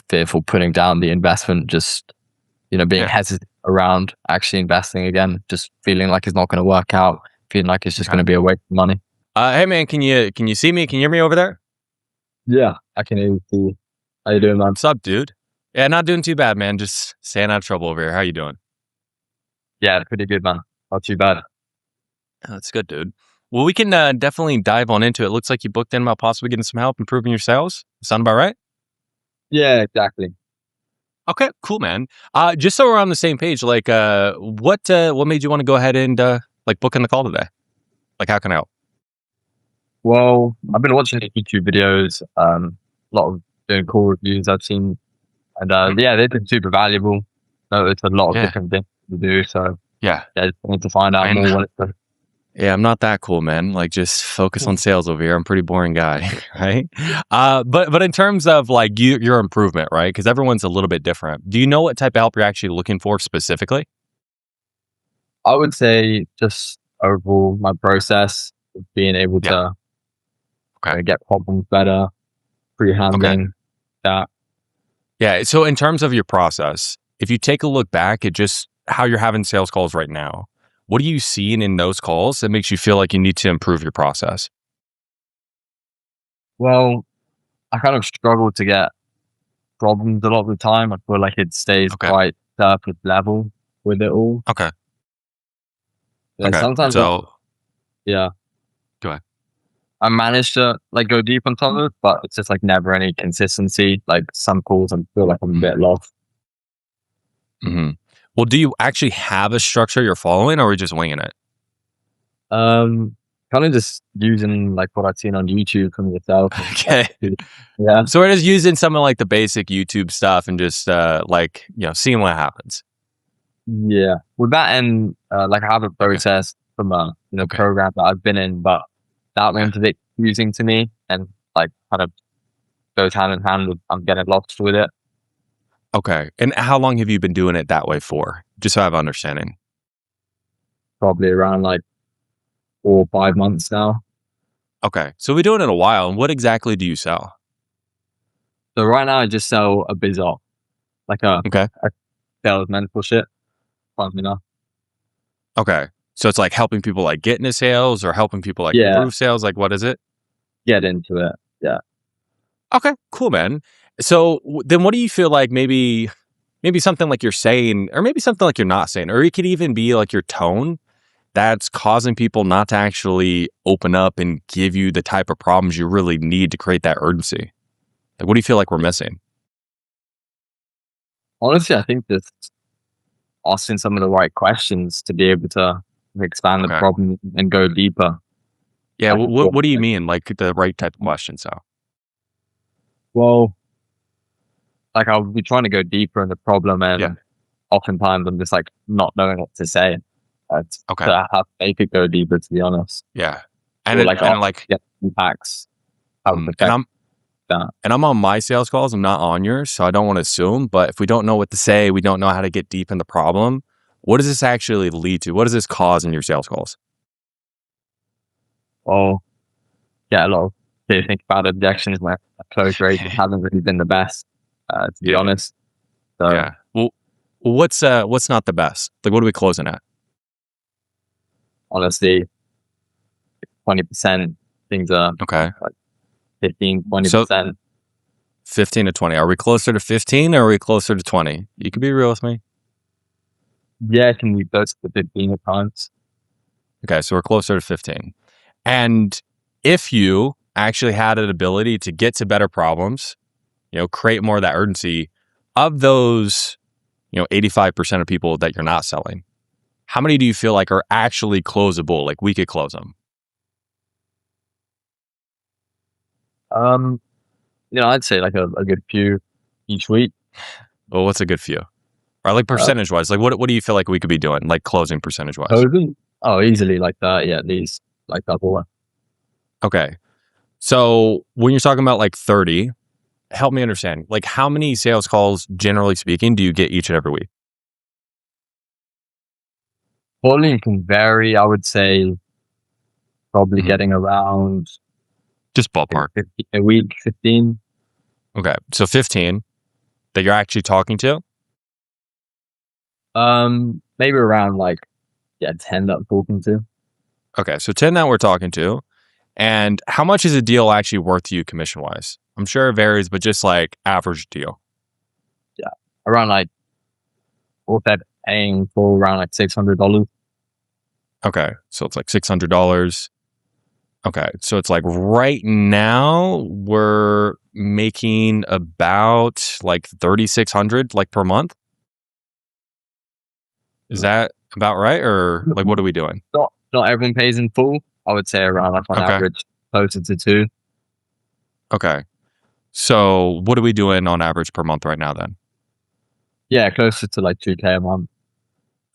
fearful putting down the investment, just, being Yeah. hesitant around actually investing again, just feeling like it's not going to work out, feeling like it's just Okay. going to be a waste of money. Hey man, can you see me? Can you hear me over there? Yeah, I can even see. How you doing, man? What's up, dude? Yeah, not doing too bad, man. Just staying out of trouble over here. How you doing? Yeah, pretty good, man. Not too bad. That's good, dude. Well, we can definitely dive on into it. Looks like you booked in about possibly getting some help improving your sales. Sound about right? Yeah, exactly. Okay, cool, man. Just so we're on the same page, like, what made you want to go ahead and like book in the call today? Like, how can I help? Well, I've been watching the YouTube videos, a lot of doing cool reviews I've seen, and yeah, they've been super valuable. So it's a lot of Yeah, different things to do. So yeah. yeah, just wanted to find out I more. mean, What it's yeah, I'm not that cool, man. Like, just focus on sales over here. I'm a pretty boring guy, right? But in terms of like your improvement, right? Because everyone's a little bit different. Do you know what type of help you're actually looking for specifically? I would say just overall my process of being able Yeah. to Okay. get problems better, free Okay. handling that. Yeah. So in terms of your process, if you take a look back at just how you're having sales calls right now, what are you seeing in those calls that makes you feel like you need to improve your process? Well, I kind of struggle to get problems a lot of the time. I feel like it stays Okay. quite surface level with it all. Okay. And Okay. sometimes, So yeah, go ahead. I manage to like go deep on some of it, but it's just like never any consistency. Like some calls, I feel like I'm a bit lost. Mm-hmm. Well, do you actually have a structure you're following, or are we just winging it? Um, Kind of just using like what I've seen on YouTube from yourself. And, Okay. yeah, So we're just using some of like the basic YouTube stuff and just like, seeing what happens. yeah. With that, and like I have a Okay. process from a Okay. program that I've been in, but that Okay. one's a bit confusing to me, and like kind of goes hand in hand with I'm getting lost with it. Okay. And how long have you been doing it that way for? Just so I have understanding. Probably around like 4 or 5 months now. Okay. So we've been doing it a while. And what exactly do you sell? So right now I just sell a bizarre, like Okay. a sales mentorship. Funny enough. Okay. So it's like helping people like get into sales or helping people like Yeah, improve sales. Like, what is it? get into it. Yeah. Okay. Cool, man. So then what do you feel like maybe something like you're saying, or maybe something like you're not saying, or it could even be like your tone that's causing people not to actually open up and give you the type of problems you really need to create that urgency? Like, what do you feel like we're missing? Honestly, I think just asking some of the right questions to be able to expand the Okay. problem and go deeper. Yeah. Like, What do you mean? Like the right type of question? So, well, like I'll be trying to go deeper in the problem, yeah. and oftentimes I'm just like not knowing what to say. Okay. To have to make it go deeper, to be honest, Yeah. or like And get impacts, how it and affects that. I'm on my sales calls. I'm not on yours, so I don't want to assume. But if we don't know what to say, we don't know how to get deep in the problem. What does this actually lead to? What does this cause in your sales calls? Well, yeah, a lot of people think about objections where close rates haven't really been the best, to be Yeah. honest. So Yeah. Well, what's not the best? Like, what are we closing at? honestly, 20% things are Okay. like 15, So 20%. 15 to 20. Are we closer to 15 or are we closer to 20? You can be real with me. Yeah, it can be close to 15 at times. Okay. So we're closer to 15. And if you actually had an ability to get to better problems, create more of that urgency of those, 85% of people that you're not selling, how many do you feel like are actually closable? Like we could close them? Um, I'd say like a good few each week. Well, what's a good few? Or like Uh, percentage wise, like what do you feel like we could be doing? Like closing percentage wise? Closing? Oh, easily like that. Yeah, at least like double one. Okay. So when you're talking about like 30, help me understand, like how many sales calls, generally speaking, do you get each and every week? Volume can vary. I would say probably Mhm. getting around Just ballpark. 50 a week, 15. Okay. So 15. that you're actually talking to? Maybe around like 10 that I'm talking to. Okay, so 10 that we're talking to. And how much is a deal actually worth to you commission wise? I'm sure it varies, but just like average deal. Yeah, around like what they're paying for around like $600. Okay, so it's like $600. Okay, so it's like right now we're making about like 3,600 like per month. Is that about right, or like what are we doing? Not everyone pays in full. I would say around like on Okay, average closer to two. okay. So what are we doing on average per month right now then? Yeah, closer to like 2K a month.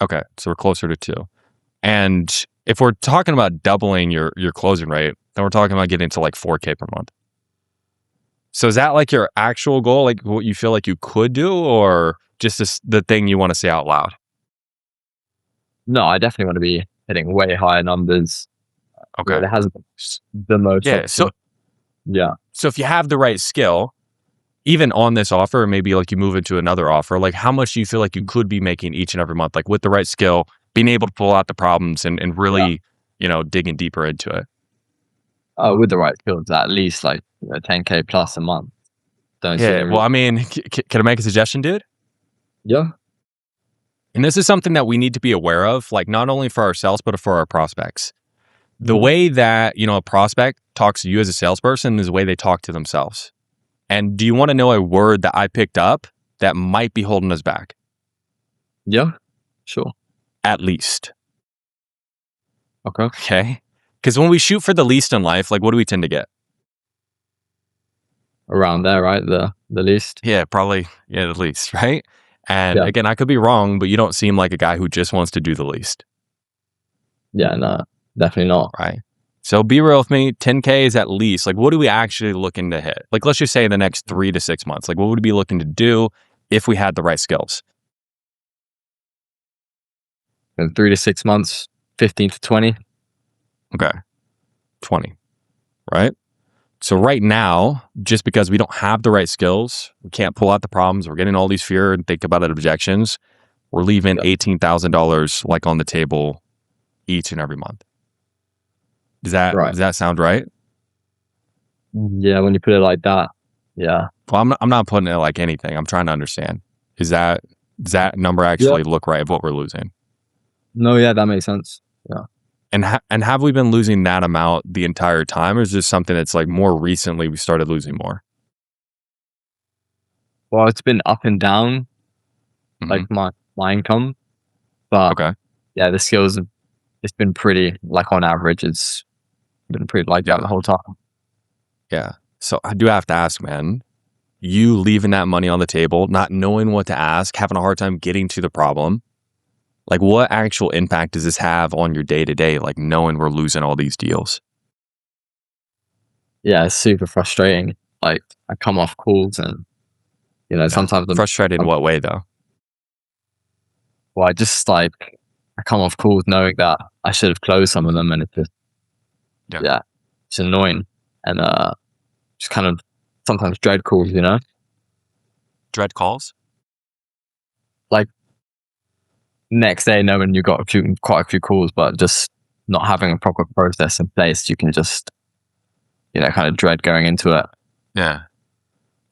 Okay, so we're closer to two. And if we're talking about doubling your closing rate, then we're talking about getting to like 4K per month. So is that like your actual goal, like what you feel like you could do, or just the thing you want to say out loud? No, I definitely want to be hitting way higher numbers. Yeah, Okay. it has S- the most Yeah. So option. Yeah. so if you have the right skill, even on this offer, maybe like you move into another offer, like how much do you feel like you could be making each and every month, like with the right skill, being able to pull out the problems and Yeah. really, digging deeper into it? With the right skills, at least like 10K plus a month. Don't see Yeah. any Well, reason. I mean, can I make a suggestion, dude? Yeah. And this is something that we need to be aware of, like not only for ourselves, but for our prospects. The Mhm. way that, a prospect talks to you as a salesperson is the way they talk to themselves. And do you want to know a word that I picked up that might be holding us back? Yeah. Sure. At least. Okay. Okay. Because when we shoot for the least in life, like what do we tend to get? Around there, right? The least. Yeah, probably. Yeah, the least, right? And Yeah. again, I could be wrong, but you don't seem like a guy who just wants to do the least, Yeah. No, definitely not. right? So be real with me. 10K is at least. Like, what are we actually looking to hit? Like, let's just say in the next 3 to 6 months. Like, what would we be looking to do if we had the right skills? In 3 to 6 months, 15 to 20. Okay, 20, right? So right now, just because we don't have the right skills, we can't pull out the problems, we're getting all these fear and think about it objections, we're leaving Yeah. $18,000 like on the table each and every month. Does Right. that sound right? Yeah. When you put it like that. Yeah. Well, I'm not putting it like anything. I'm trying to understand. Does that number Yeah. actually look right of what we're losing? No. Yeah. That makes sense. Yeah. And have we been losing that amount the entire time, or is this something that's like more recently we started losing more? Well, it's been up and down, like Hmm. my income, but Okay. yeah, the skills. It's been pretty like on average. It's been pretty like that Yeah. the whole time. Yeah. So I do have to ask, man, you leaving that money on the table, not knowing what to ask, having a hard time getting to the problem, like what actual impact does this have on your day to day? Like knowing we're losing all these deals? Yeah, it's super frustrating. Like I come off calls and Yeah. sometimes Frustrated in what way though? well, I just like I come off calls knowing that I should have closed some of them, and it's just Yeah. yeah, it's annoying and just kind of sometimes dread calls. Dread calls? Like next day knowing you got quite a few calls, but just not having a proper process in place, you can just kind of dread going into it. Yeah.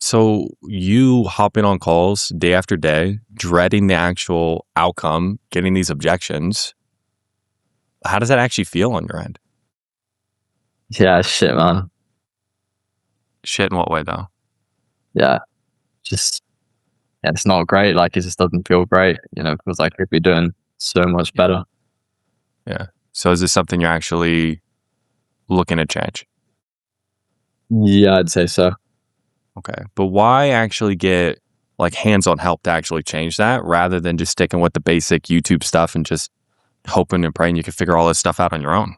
So you hopping on calls day after day, dreading the actual outcome, getting these objections. How does that actually feel on your end? Yeah, shit, man. Shit in what way though? Yeah, just it's not great. Like it just doesn't feel great. It feels like if you're doing so much better. Yeah. So is this something you're actually looking to change? Yeah, I'd say so. Okay. But why actually get like hands-on help to actually change that rather than just sticking with the basic YouTube stuff and just hoping and praying you can figure all this stuff out on your own?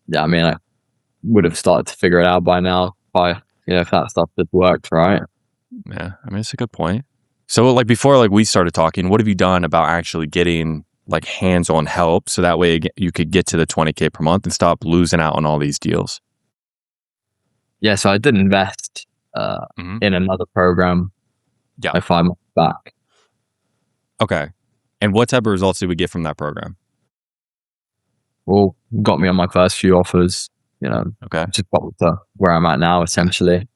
Yeah, I mean, I would have started to figure it out by now. If that stuff had worked, right? Yeah. I mean, it's a good point. So like before like we started talking, what have you done about actually getting like hands-on help so that way you could get to the 20K per month and stop losing out on all these deals? Yeah, so I did invest Hmm. in another program. Yeah. like 5 months back. Okay. And what type of results did we get from that program? Well, got me on my first few offers, you know, Okay. just got to where I'm at now, essentially.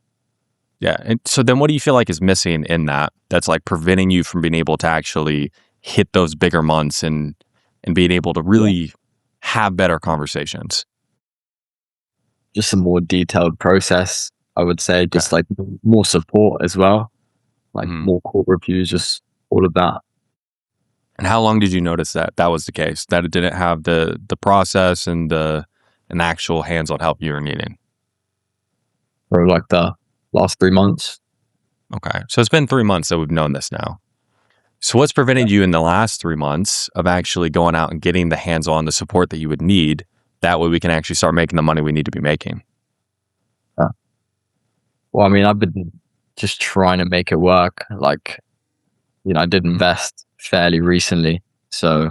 Yeah. And so then what do you feel like is missing in that that's like preventing you from being able to actually hit those bigger months and being able to Yeah. really have better conversations? Just a more detailed process, I would say, Okay. just like more support as well, like Mhm. more court reviews, just all of that. And how long did you notice that that was the case? That it didn't have the process and the an actual hands-on help you were needing? For like the last 3 months. Okay. So it's been 3 months that we've known this now. So what's prevented you in the last 3 months of actually going out and getting the hands-on, the support that you would need? That way we can actually start making the money we need to be making. Yeah. Well, I mean, I've been just trying to make it work. Like, I did Mhm. invest fairly recently, so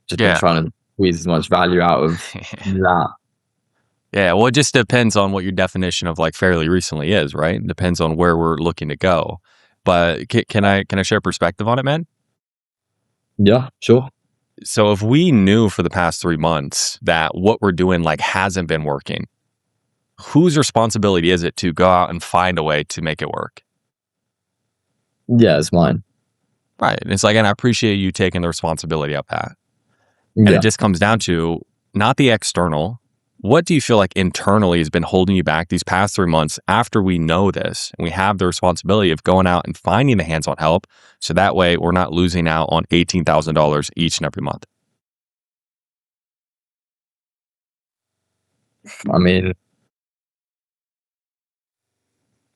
just been Yeah. trying to squeeze as much value out of that. Yeah, well, it just depends on what your definition of like fairly recently is, right? It depends on where we're looking to go. But can I share perspective on it, man? Yeah, sure. So if we knew for the past 3 months that what we're doing like hasn't been working, whose responsibility is it to go out and find a way to make it work? Yeah, it's mine. Right. And it's like, and I appreciate you taking the responsibility of that. And it Yeah. just comes down to not the external. What do you feel like internally has been holding you back these past 3 months after we know this and we have the responsibility of going out and finding the hands on help? So that way we're not losing out on $18,000 each and every month. I mean,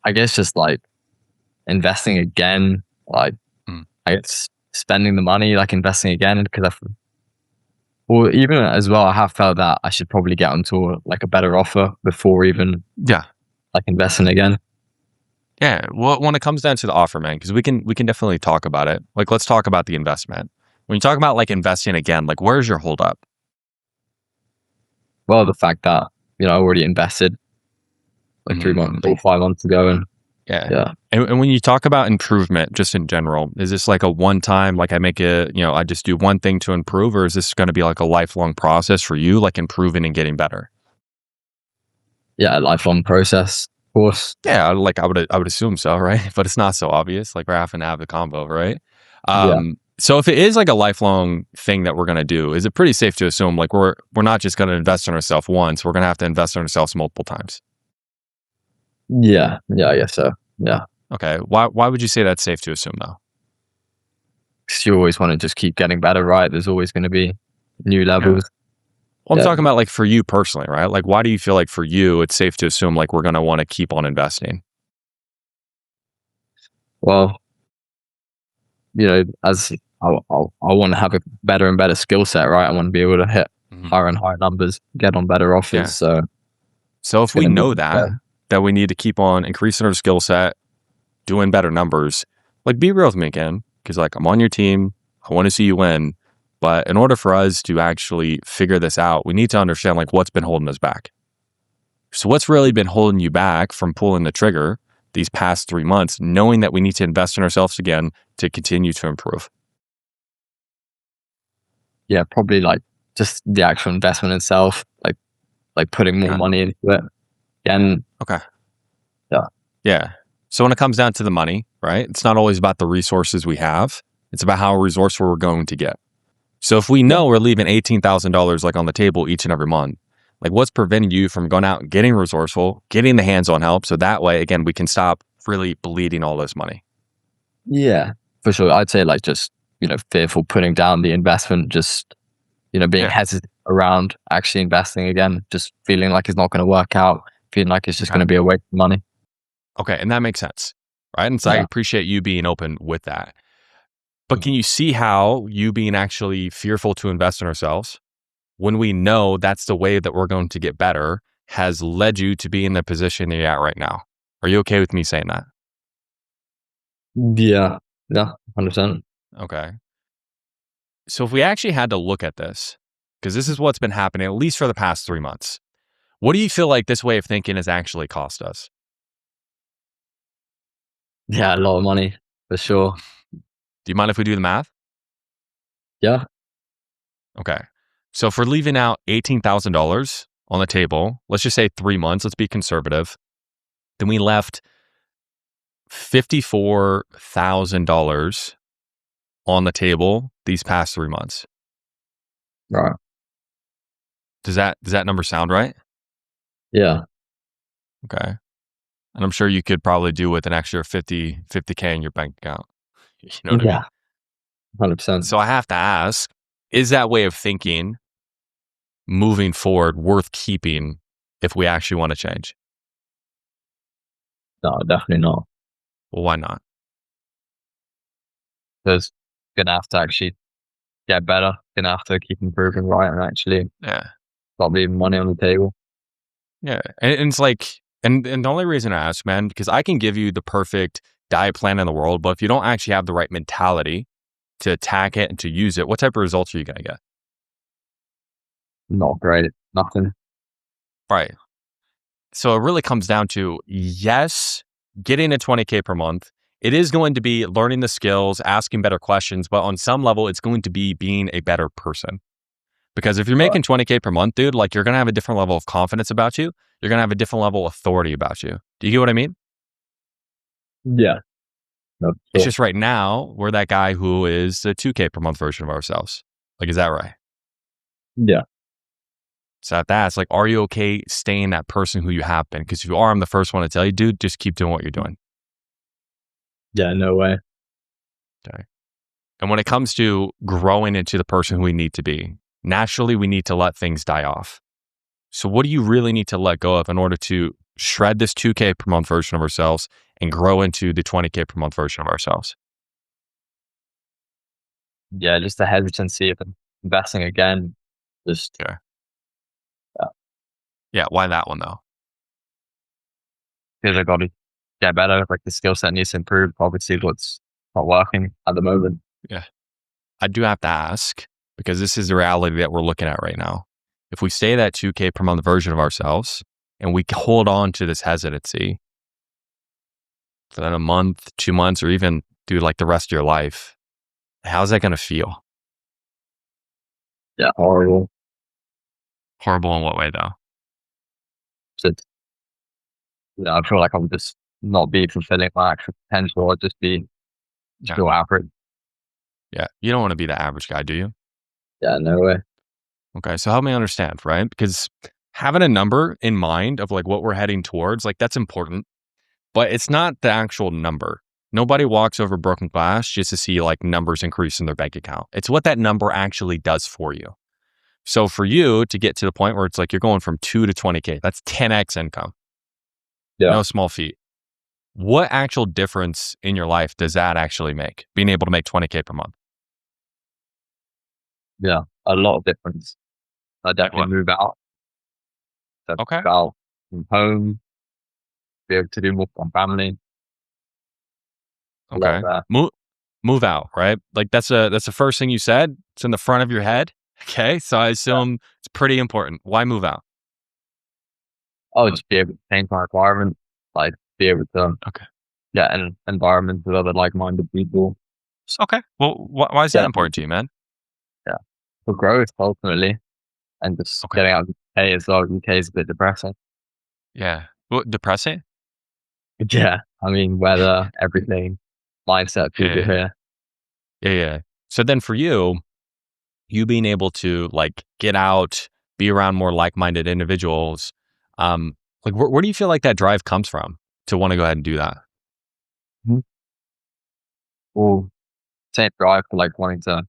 I guess just like investing again, like Mm. I guess spending the money, like investing again, because well, even as well, I have felt that I should probably get onto like a better offer before even Yeah. like investing again. Yeah. Well, when it comes down to the offer, man, because we can definitely talk about it. Like, let's talk about the investment. When you talk about like investing again, like where's your holdup? Well, the fact that I already invested like 3 months or 5 months ago, and Yeah. yeah, And when you talk about improvement, just in general, is this like a one time, like I make it, I just do one thing to improve, or is this going to be like a lifelong process for you, like improving and getting better? yeah, a lifelong process, of course. Yeah, like I would assume so, right? But it's not so obvious. Like we're having to have the combo, right? Yeah, So if it is like a lifelong thing that we're gonna do, is it pretty safe to assume like we're not just gonna invest in ourselves once, we're gonna have to invest in ourselves multiple times? yeah, I guess so. Yeah, Okay. Why would you say that's safe to assume though? because you always want to just keep getting better, right? There's always going to be new Yeah. levels. Well, I'm Yeah, talking about like for you personally, right? Like why do you feel like for you it's safe to assume like we're gonna want to keep on investing? well, as I want to have a better and better skill set, right? I want to be able to hit Mhm. higher and higher numbers, get on better offers. Yeah. So So it's if we going to know be that we need to keep on increasing our skill set, doing better numbers, like be real with me again, because like I'm on your team, I want to see you win. But in order for us to actually figure this out, we need to understand like what's been holding us back. So what's really been holding you back from pulling the trigger these past 3 months, knowing that we need to invest in ourselves again to continue to improve? yeah, probably like just the actual investment itself, like putting more Okay. money into it. Again, Okay. yeah, Yeah. So when it comes down to the money, right? It's not always about the resources we have. It's about how resourceful we're going to get. So if we yeah, know we're leaving $18,000 like on the table each and every month, like what's preventing you from going out and getting resourceful, getting the hands-on help so that way again we can stop really bleeding all this money? yeah, for sure. I'd say like just fearful putting down the investment, just being Yeah. hesitant around actually investing again, just feeling like it's not going to work out, feeling like it's just Okay. going to be a waste of money. Okay, and that makes sense. Right? And so I Yeah. appreciate you being open with that. But Mhm. can you see how you being actually fearful to invest in ourselves when we know that's the way that we're going to get better has led you to be in the position that you're at right now? Are you okay with me saying that? Yeah, yeah, 100%. Okay. So if we actually had to look at this, because this is what's been happening, at least for the past 3 months, what do you feel like this way of thinking has actually cost us? Yeah, a lot of money. for sure. Do you mind if we do the math? Yeah. Okay. So if we're leaving out $18,000 on the table, let's just say 3 months, let's be conservative. Then we left $54,000 on the table these past 3 months. Right. Does that number sound right? Yeah. Okay. And I'm sure you could probably do with an extra 50K in your bank account. You know what I mean? Yeah. 100%. So I have to ask, is that way of thinking moving forward worth keeping if we actually want to change? No, definitely not. Well, why not? Because gonna have to actually get better. Gonna have to keep improving, right? And actually Yeah. stop leaving money on the table. Yeah. And it's like, and the only reason I ask, man, because I can give you the perfect diet plan in the world, but if you don't actually have the right mentality to attack it and to use it, what type of results are you going to get? Not great. Nothing. Right. So it really comes down to, yes, getting a 20K per month. It is going to be learning the skills, asking better questions, but on some level, it's going to be being a better person. Because if you're Right. making 20K per month, dude, like you're going to have a different level of confidence about you. You're going to have a different level of authority about you. Do you get what I mean? Yeah. No, for It's sure. just right now, we're that guy who is the 2K per month version of ourselves. Like, is that right? Yeah. So at that, it's like, are you okay staying that person who you have been? Because if you are, I'm the first one to tell you, dude, just keep doing what you're doing. Yeah. No way. Okay. And when it comes to growing into the person who we need to be, naturally, we need to let things die off. So what do you really need to let go of in order to shred this 2K per month version of ourselves and grow into the 20K per month version of ourselves? Yeah. Just the hesitancy of investing again. Just Okay. uh, Yeah. Why that one though? because I got to get better. Like the skill set needs to improve. Obviously, what's not working at the moment. Yeah. I do have to ask because this is the reality that we're looking at right now. If we stay that 2K per month version of ourselves and we hold on to this hesitancy for then a month, 2 months, or even do like the rest of your life, how's that going to feel? Yeah. Horrible. Horrible in what way though? So, I feel like I'm just not be fulfilling my actual potential. I'll just be Yeah. feel average. Yeah. You don't want to be the average guy, do you? Yeah. No way. Okay. So help me understand, right? Because having a number in mind of like what we're heading towards, like that's important, but it's not the actual number. Nobody walks over broken glass just to see like numbers increase in their bank account. It's what that number actually does for you. So for you to get to the point where it's like you're going from 2 to 20K, that's 10x income. Yeah. No small feat. What actual difference in your life does that actually make? Being able to make 20K per month? Yeah. A lot of difference. I Like definitely what? move out. So Okay. move out from home. Be able to do more for my family. A lot Okay. there. Move out, right? Like that's the first thing you said. It's in the front of your head. Okay. So I Yeah. assume it's pretty important. Why move out? Oh, just be able to change my environment. Like be able to Okay. get an environment with other like-minded people. Just Okay. Well, why is that get important to you, man? yeah for growth ultimately, and just Okay. getting out of the UK as well. UK is a bit depressing. Yeah. Well, depressing? Yeah, I mean weather, everything, mindset people Yeah. here. Yeah. Yeah. So then for you, you being able to like get out, be around more like-minded individuals, like where do you feel like that drive comes from to want to go ahead and do that? Mhm. Or same drive for like wanting to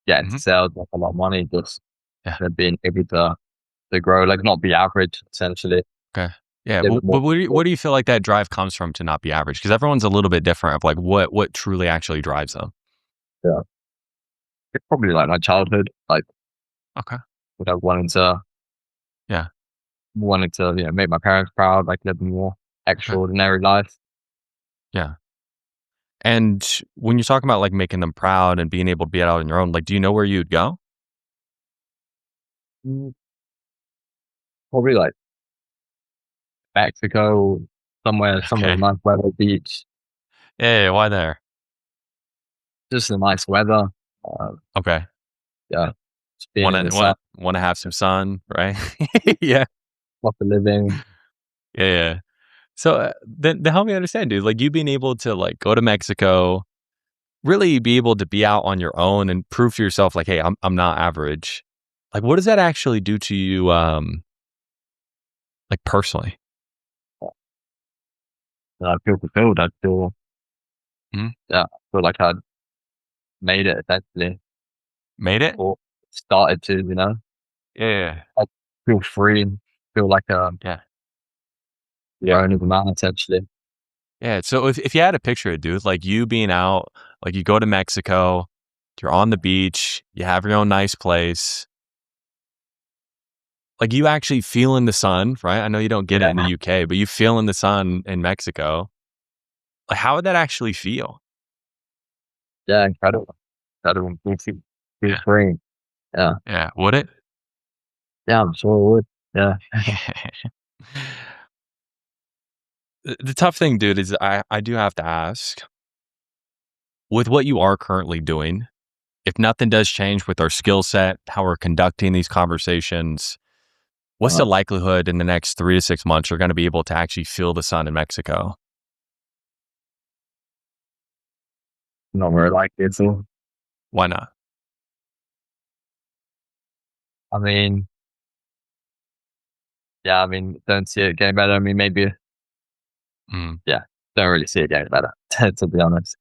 get into Hmm. sales, make a lot of money, just Yeah. being able to grow, like not be average essentially, Okay. Yeah. live But, a more. but where do you feel like that drive comes from to not be average? Because everyone's a little bit different of like what truly actually drives them. Yeah, it's probably like my childhood, like Okay. wanting to Yeah. make my parents proud, like live a more Okay. extraordinary life. Yeah. And when you're talking about like making them proud and being able to be out on your own, like, do you know where you'd go? Mm, Probably like Mexico, somewhere Okay. nice weather, beach. Yeah. Why there? just the nice weather. Uh, Okay. yeah, just being Want in the to sun, want to have some sun, right? Yeah. cost of living. Yeah, yeah. So then help me understand, dude. Like you being able to like go to Mexico, really be able to be out on your own and prove to yourself, like, hey, I'm not average. Like, what does that actually do to you, like personally? I feel fulfilled. I feel, Mhm. yeah, I feel like I'd made it essentially, Made it? or started to, Yeah, I feel free, feel like yeah, your own of the man essentially. yeah. So if you had a picture of dude, like you being out, like you go to Mexico, you're on the beach, you have your own nice place, like you actually feeling the sun, right? I know you don't get it Yeah, in the UK, but you feeling the sun in Mexico. Like, how would that actually feel? yeah, incredible, incredible. Feel Yeah, free. Yeah, yeah. Would it? yeah, I'm sure it would. Yeah, The tough thing, dude, is I do have to ask, with what you are currently doing, if nothing does change with our skill set, how we're conducting these conversations, what's the uh, likelihood in the next 3 to 6 months you're going to be able to actually feel the sun in Mexico? not very likely at all. Why not? I mean, yeah, I mean, don't see it getting better. I mean, maybe, Mm, yeah, don't really see it getting better, to be honest.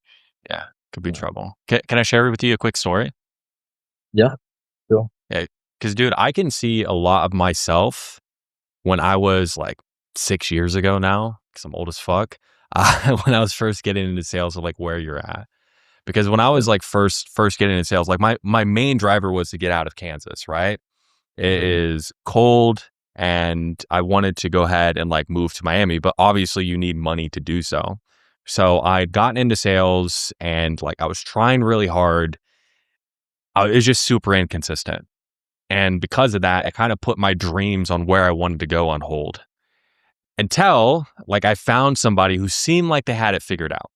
yeah, could be Yeah, trouble. Can I share with you a quick story? yeah, sure. Yeah, because dude, I can see a lot of myself when I was like 6 years ago now, because I'm old as fuck. When I was first getting into sales, of like where you're at. Because when I was like first getting into sales, like my main driver was to get out of Kansas, right? It Mhm. is cold and I wanted to go ahead and like move to Miami, but obviously you need money to do so. So I'd gotten into sales and like I was trying really hard. It was just super inconsistent. And because of that, it kind of put my dreams on where I wanted to go on hold until like I found somebody who seemed like they had it figured out,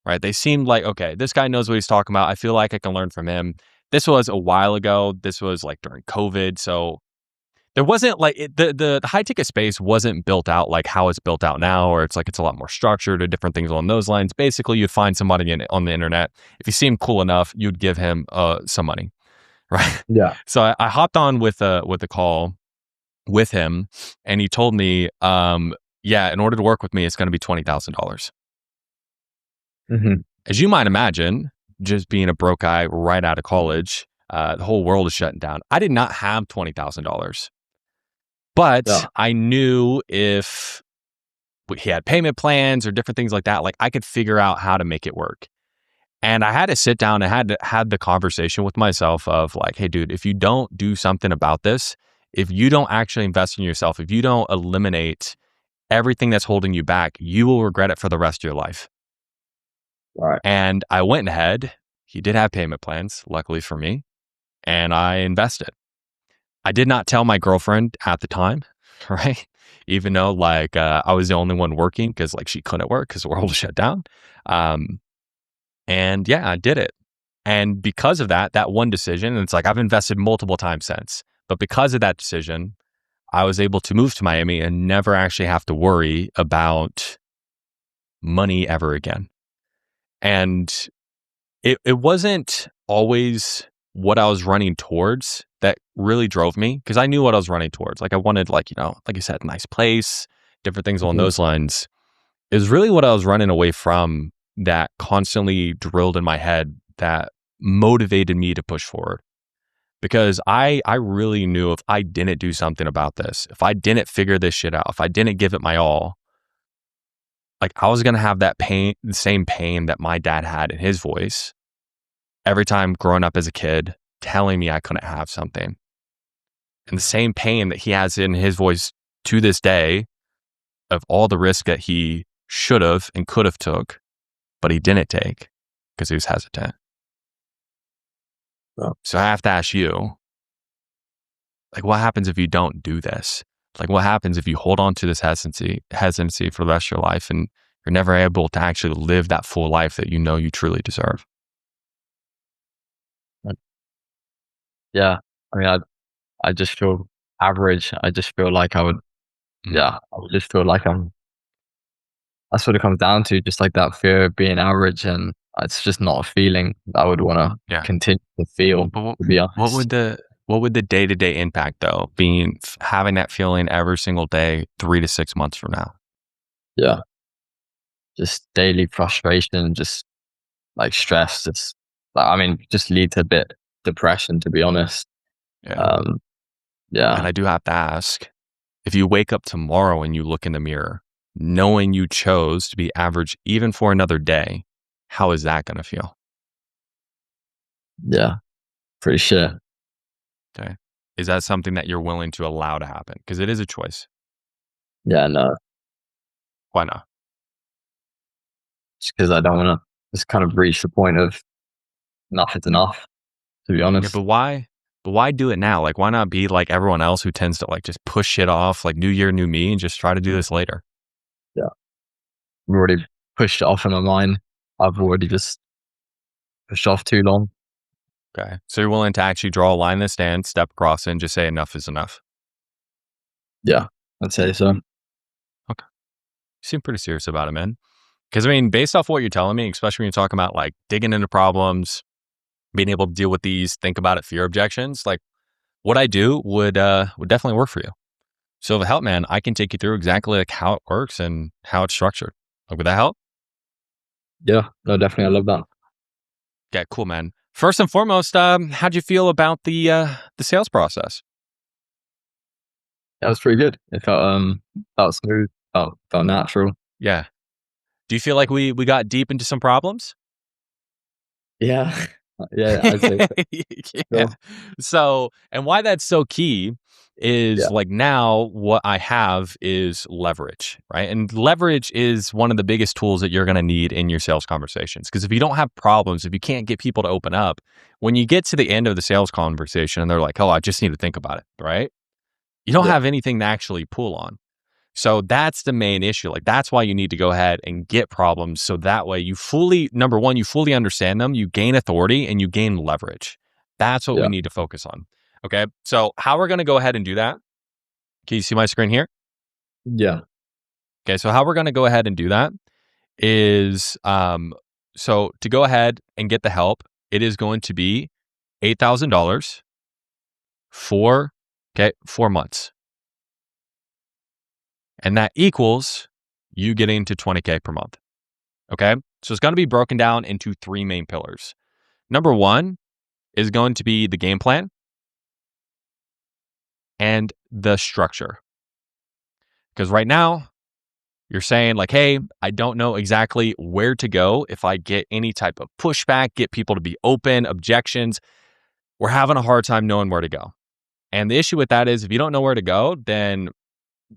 right? They seemed like, okay, this guy knows what he's talking about. I feel like I can learn from him. This was a while ago. This was like during COVID. So there wasn't like the high ticket space wasn't built out like how it's built out now, or it's like it's a lot more structured or different things along those lines. Basically, you'd find somebody on the internet. If you seemed cool enough, you'd give him some money, right? Yeah. So I hopped on with a call with him, and he told me, yeah, in order to work with me, it's going to be $20,000. Hmm. As you might imagine, just being a broke guy right out of college, the whole world is shutting down. I did not have $20,000. But Yeah. I knew if he had payment plans or different things like that, like I could figure out how to make it work. And I had to sit down and had the conversation with myself of like, hey, dude, if you don't do something about this, if you don't actually invest in yourself, if you don't eliminate everything that's holding you back, you will regret it for the rest of your life. Right. And I went ahead. He did have payment plans, luckily for me, and I invested. I did not tell my girlfriend at the time, right? Even though like I was the only one working because like she couldn't work because the world was shut down. Um, and yeah, I did it. And because of that, that one decision, and it's like I've invested multiple times since, but because of that decision, I was able to move to Miami and never actually have to worry about money ever again. And it wasn't always what I was running towards that really drove me because I knew what I was running towards. Like I wanted, like, like you said, nice place, different things along Hmm. those lines. It was really what I was running away from that constantly drilled in my head that motivated me to push forward. Because I really knew if I didn't do something about this, if I didn't figure this shit out, if I didn't give it my all, like I was gonna have that pain, the same pain that my dad had in his voice every time growing up as a kid, telling me I couldn't have something. And the same pain that he has in his voice to this day of all the risk that he should have and could have took, but he didn't take because he was hesitant. Yeah. So I have to ask you, like, what happens if you don't do this? Like, what happens if you hold on to this hesitancy for the rest of your life and you're never able to actually live that full life that you know you truly deserve? yeah. I mean, I just feel average. I just feel like I would, Mm, yeah, I would just feel like I'm. That's what it comes down to, just like that fear of being average, and it's just not a feeling that I would want to yeah. continue to feel. But To be what honest, would the what would the day-to-day impact though being having that feeling every single day 3 to 6 months from now? yeah, just daily frustration, just like stress, just like, I mean, just lead to a bit depression. To be honest, Yeah. um, And yeah, I do have to ask, if you wake up tomorrow and you look in the mirror, knowing you chose to be average even for another day, how is that going to feel? yeah, pretty sure. Okay. Is that something that you're willing to allow to happen? Because it is a choice. Yeah, no, Why not? just because I don't want to just kind of reach the point of enough is enough. To be Yeah, honest, but why? But why do it now? Like, why not be like everyone else who tends to like just push shit off, like new year, new me, and just try to do this later? yeah, I've already pushed it off in my mind. I've already just pushed off too long. Okay. So you're willing to actually draw a line in the sand, step across it, and just say enough is enough. Yeah, I'd say so. Okay. You seem pretty serious about it, man. Because I mean, based off what you're telling me, especially when you're talking about like digging into problems, being able to deal with these think about it fear objections, like what I do would definitely work for you. So if it help, man, I can take you through exactly like how it works and how it's structured. Like, would that help? Yeah, no, definitely, I love that. Okay, cool, man. First and foremost, how'd you feel about the sales process? That was pretty good. It felt smooth, felt natural. Yeah. Do you feel like we got deep into some problems? Yeah, yeah, I'd say so. Yeah. Sure. So, and why that's so key is Yeah, like now what I have is leverage, right? And leverage is one of the biggest tools that you're going to need in your sales conversations. Because if you don't have problems, if you can't get people to open up, when you get to the end of the sales conversation and they're like, oh, I just need to think about it, right? You don't yeah, have anything to actually pull on. So that's the main issue. Like that's why you need to go ahead and get problems. So that way you fully, number one, you fully understand them, you gain authority and you gain leverage. That's what we yeah, need to focus on. Okay. So how we're going to go ahead and do that. Can you see my screen here? yeah, Okay. So how we're going to go ahead and do that is, so to go ahead and get the help, it is going to be $8,000 for, okay, 4 months. And that equals you getting to 20K per month. Okay. So it's going to be broken down into three main pillars. Number one is going to be the game plan and the structure. Because right now, you're saying, like, hey, I don't know exactly where to go if I get any type of pushback, get people to be open, objections. We're having a hard time knowing where to go. And the issue with that is if you don't know where to go, then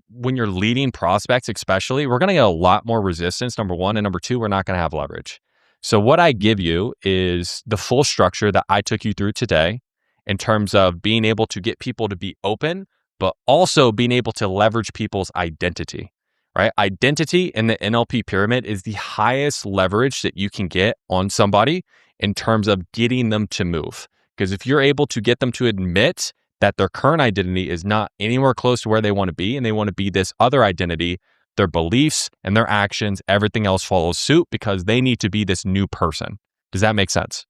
when you're leading prospects, especially, we're going to get a lot more resistance, number one. And number two, we're not going to have leverage. So, what I give you is the full structure that I took you through today in terms of being able to get people to be open, but also being able to leverage people's identity, right? Identity in the NLP pyramid is the highest leverage that you can get on somebody in terms of getting them to move. Because if you're able to get them to admit that their current identity is not anywhere close to where they want to be and they want to be this other identity, their beliefs and their actions, everything else follows suit because they need to be this new person. Does that make sense?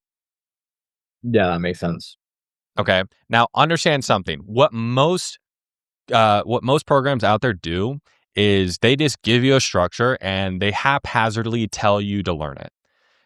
yeah. That makes sense. Okay. Now understand something. What most programs out there do is they just give you a structure and they haphazardly tell you to learn it.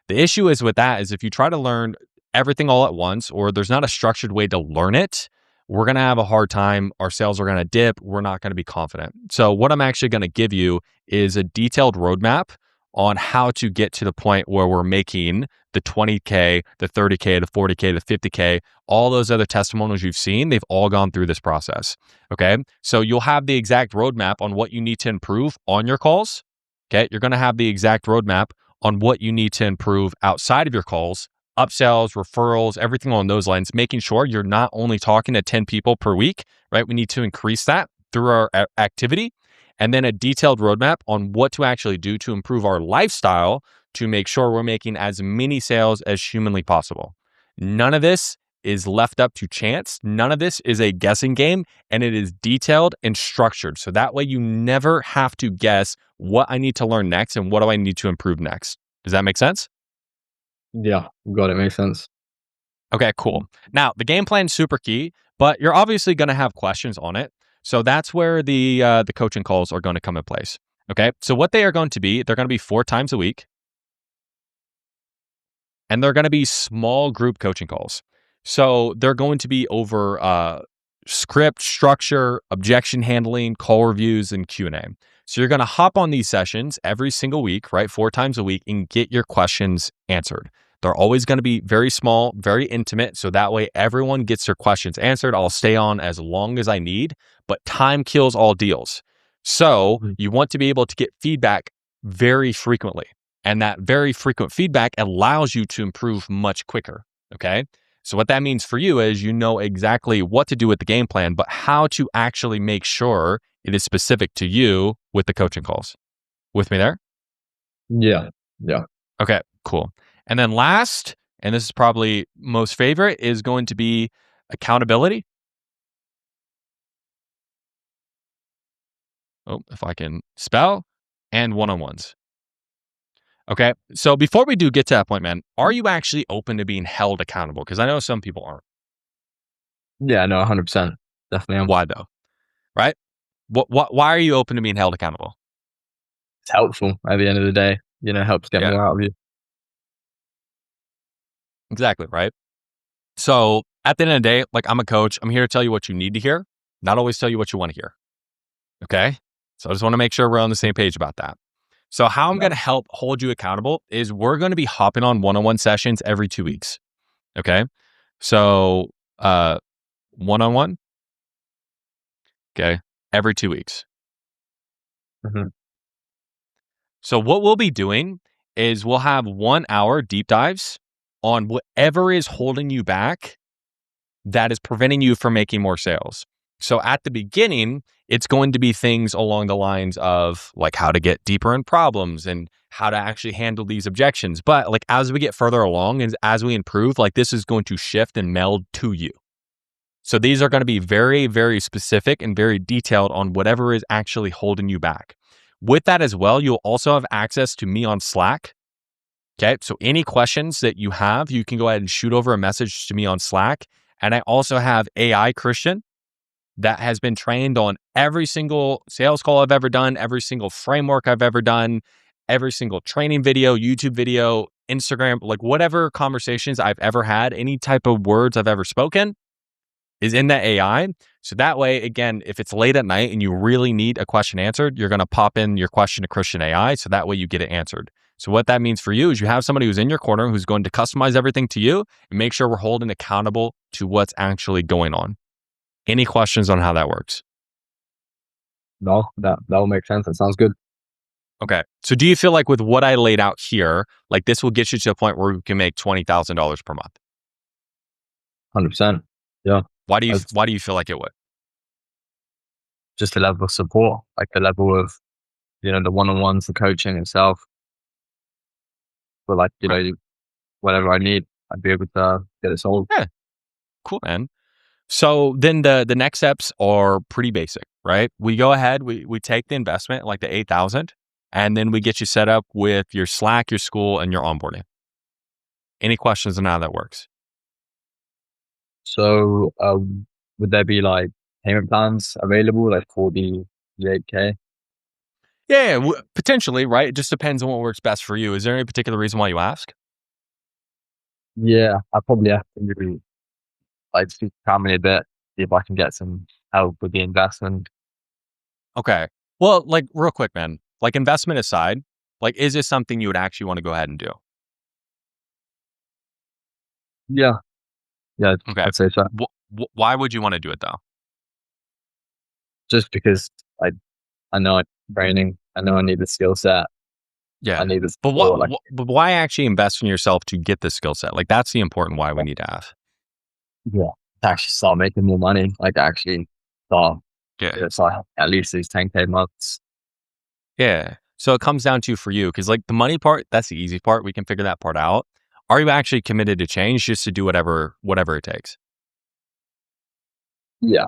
The issue is with that is if you try to learn everything all at once, or there's not a structured way to learn it, we're going to have a hard time. Our sales are going to dip. We're not going to be confident. So what I'm actually going to give you is a detailed roadmap on how to get to the point where we're making the 20K, the 30K, the 40K, the 50K, all those other testimonials you've seen, they've all gone through this process. Okay. So you'll have the exact roadmap on what you need to improve on your calls. Okay. You're going to have the exact roadmap on what you need to improve outside of your calls, upsells, referrals, everything along those lines, making sure you're not only talking to 10 people per week, right? We need to increase that through our activity, and then a detailed roadmap on what to actually do to improve our lifestyle to make sure we're making as many sales as humanly possible. None of this is left up to chance. None of this is a guessing game, and it is detailed and structured. So that way you never have to guess what I need to learn next and what do I need to improve next. Does that make sense? Yeah, got it. Makes sense. Okay, cool. Now, the game plan's super key, but you're obviously going to have questions on it. So that's where the coaching calls are going to come in place. Okay, so what they are going to be, they're going to be 4 times a week, and they're going to be small group coaching calls. So they're going to be over script, structure, objection handling, call reviews, and Q&A. So you're going to hop on these sessions every single week, right? 4 times a week, and get your questions answered. They're always going to be very small, very intimate. So that way everyone gets their questions answered. I'll stay on as long as I need, but time kills all deals. So you want to be able to get feedback very frequently. And that very frequent feedback allows you to improve much quicker. Okay. So what that means for you is you know exactly what to do with the game plan, but how to actually make sure it is specific to you with the coaching calls. With me there? Yeah, yeah. Okay, cool. And then last, and this is probably most favorite, is going to be accountability. Oh, if I can spell, and one-on-ones. Okay, so before we do get to that point, man, are you actually open to being held accountable? Because I know some people aren't. Yeah, no, 100%. Definitely am. Why though? Right? Why are you open to being held accountable? It's helpful at the end of the day. Helps get Yeah, more out of you. exactly, right? So at the end of the day, like I'm a coach, I'm here to tell you what you need to hear, not always tell you what you want to hear. Okay. So I just want to make sure we're on the same page about that. So how I'm Yeah. going to help hold you accountable is we're going to be hopping on one-on-one sessions every 2 weeks. Okay. So, one-on-one. Okay. Every 2 weeks. Mhm. So what we'll be doing is we'll have 1 hour deep dives on whatever is holding you back that is preventing you from making more sales. So at the beginning, it's going to be things along the lines of like how to get deeper in problems and how to actually handle these objections. But like as we get further along and as we improve, like this is going to shift and meld to you. So these are going to be very, very specific and very detailed on whatever is actually holding you back. With that as well, you'll also have access to me on Slack. Okay. So any questions that you have, you can go ahead and shoot over a message to me on Slack. And I also have AI Christian that has been trained on every single sales call I've ever done, every single framework I've ever done, every single training video, YouTube video, Instagram, like whatever conversations I've ever had, any type of words I've ever spoken is in that AI. So that way, again, if it's late at night and you really need a question answered, you're going to pop in your question to Christian AI. So that way you get it answered. So what that means for you is you have somebody who's in your corner who's going to customize everything to you and make sure we're holding accountable to what's actually going on. Any questions on how that works? No, that will make sense. That sounds good. Okay. So do you feel like with what I laid out here, like this will get you to a point where you can make $20,000 per month? 100%. Yeah. That's Why do you feel like it would? just the level of support, like the level of, the one-on-ones, the coaching itself. But like, Okay. whatever I need, I'd be able to get it sold. Yeah. Cool, man. So then the next steps are pretty basic, right? We go ahead, we take the investment, like the 8,000, and then we get you set up with your Slack, your school, and your onboarding. Any questions on how that works? So, would there be like payment plans available, like for the 8K? Yeah, potentially, right? It just depends on what works best for you. Is there any particular reason why you ask? Yeah, I probably have to maybe like speak to family a bit, see if I can get some help with the investment. Okay. Well, like real quick, man, like investment aside, like is this something you would actually want to go ahead and do? Yeah, yeah, Okay. I'd say so. Why would you want to do it though? Just because I know it's training, I know I need the skill set, I Yeah. need the But support. Like, but why actually invest in yourself to get the skill set? Like that's the important why we need to have. yeah, to actually start making more money, like actually start, Yeah. start at least these 10K months. Yeah. So it comes down to for you, because like the money part, that's the easy part. We can figure that part out. are you actually committed to change just to do whatever it takes? Yeah.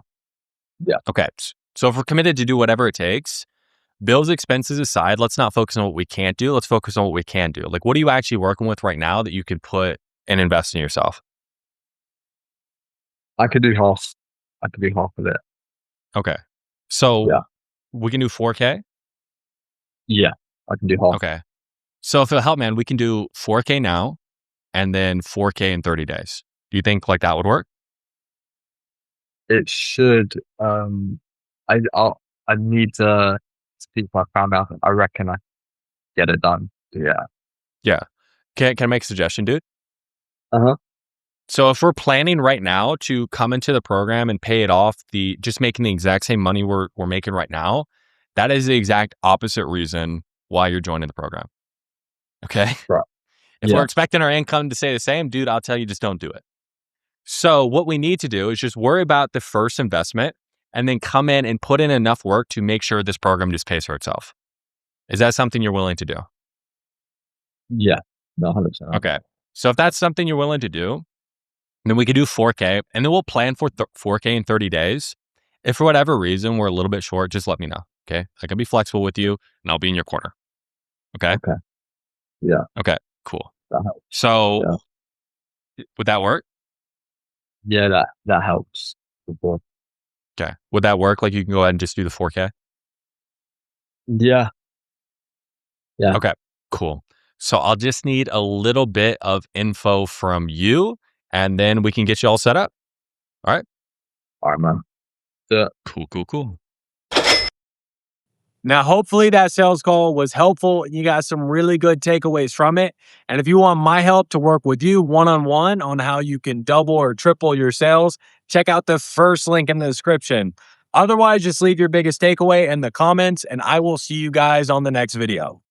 Okay. So if we're committed to do whatever it takes, bills expenses aside, let's not focus on what we can't do. Let's focus on what we can do. Like, what are you actually working with right now that you could put and invest in yourself? I could do half. I could do half of it. Okay. So Yeah. we can do 4K. Yeah. I can do half. Okay. So if it'll help, man, we can do 4K now and then 4K in 30 days. Do you think like that would work? It should. I need to speak my fam out. I reckon I get it done. Yeah. Yeah. Can I make a suggestion, dude? Uh-huh. So if we're planning right now to come into the program and pay it off, just making the exact same money we're making right now, that is the exact opposite reason why you're joining the program. Okay. Right. If Yeah. we're expecting our income to stay the same, dude, I'll tell you, just don't do it. So what we need to do is just worry about the first investment and then come in and put in enough work to make sure this program just pays for itself. Is that something you're willing to do? Yeah. No, 100%. Okay. So if that's something you're willing to do, then we could do 4K and then we'll plan for 4K in 30 days. If for whatever reason we're a little bit short, just let me know. Okay. I can be flexible with you and I'll be in your corner. Okay. Okay. Yeah. Okay. Cool. That helps. So Yeah. would that work? Yeah, that helps. Before. Okay. Would that work? Like you can go ahead and just do the 4K? Yeah. Yeah. Okay. Cool. So I'll just need a little bit of info from you and then we can get you all set up. All right. All right, man. Yeah. Cool. Now, hopefully that sales call was helpful and you got some really good takeaways from it. And if you want my help to work with you one-on-one on how you can double or triple your sales, check out the first link in the description. Otherwise, just leave your biggest takeaway in the comments and I will see you guys on the next video.